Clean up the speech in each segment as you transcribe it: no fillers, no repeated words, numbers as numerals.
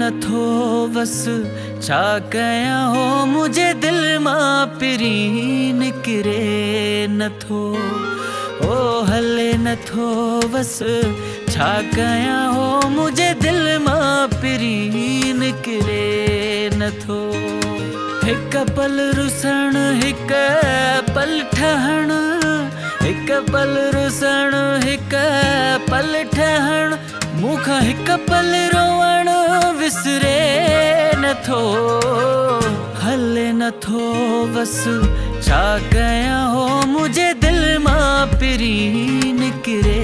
नथो बस छा कयां हो मुझे दिल मां पिरी निकिरे नथो। ओ हले नथो बस छा कयां हो मुझे दिल मां पिरी निकिरे नथो। हिक पल रुसण हिक पल ठहण, हिक पल रुसण हिक पल ठहण, मूंखां हिक पल रोवण विसरे नथो। हले नथो बस छा कयां हो मुझे दिल मां पिरी निकिरे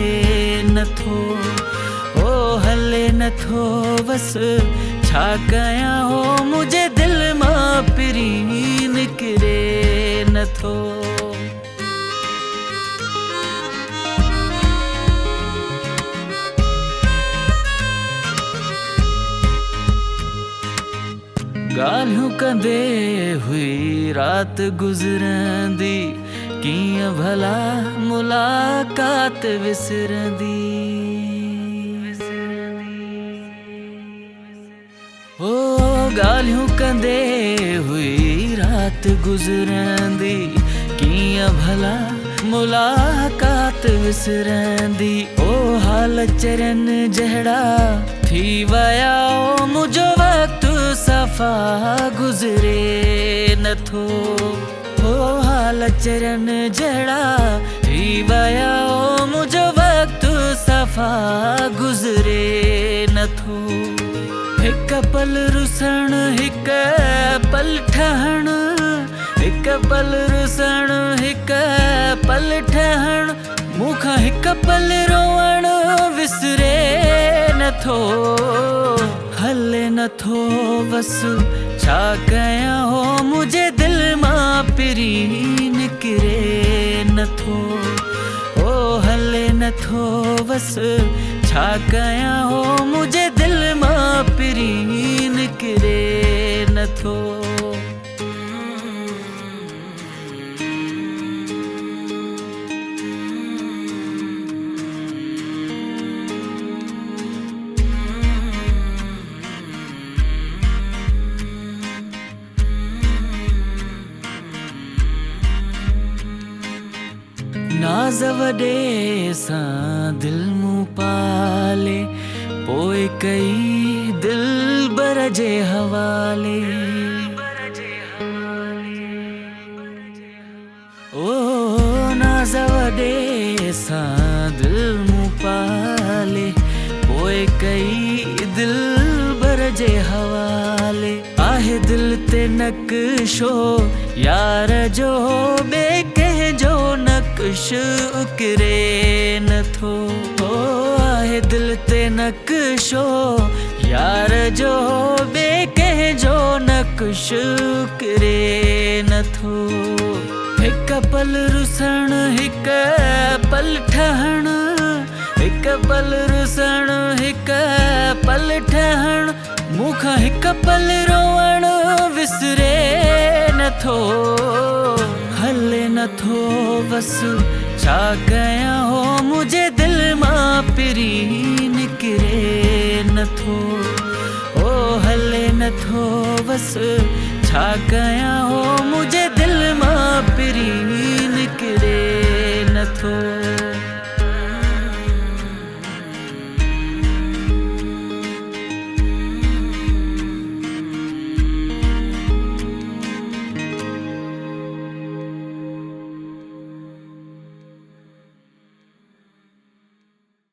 नथो। ओ हले नथो बस छा कयां हो मुझे दिल मां पिरी निकिरे नथो। गाल्हियूं कंदे हुई रात गुज़रंदी, कीअं भला मुलाकात विसरंदी। ओ गाल्हियूं कंदे हुई रात गुज़रंदी, कीअं भला मुलाकात विसरंदी। ओ हाल चरन जहिड़ा थी वया ओ मुझो वक़्तु सफ़ा गुज़रे नथो। ओ हाल चरन जहिड़ा थी वया ओ मुझो वक़्तु सफ़ा गुज़रे नथो। हिक पल रुसण हिक पल ठहण, हिक पल रुसण हिक पल ठहण, मूंखां हिक पल रोवण विसरे नथो। हले नथो बस छा कयां हो मुझे दिल मां पिरी निकिरे नथो। ओ हले नथो बस छा कयां हो मुझे दिल मां पिरी निकिरे नथो। नाज़ वॾे सां दिल मूं पाले, पोइ कई दिलबर जे हवाले। ओ नाज़ वॾे सां दिल मूं पाले, पोइ कई दिलबर जे हवाले। आहे दिल ते नक्शो यार जो ॿिए कंहिंजो नक्श उकिरे नथो। ओ आहे दिल ते नक्शो यार जो ॿिए कंहिंजो नक्श उकिरे नथो। हिक पल रुसण हिक पल ठहण, हिक पल रुसण हिक पल ठहण, मूंखां हिक पल रोवण विसरे नथो। हले नथो बस छा कयां हो मुझे दिल मां पिरी निकिरे नथो। ओ हले नथो बस छा कयां हो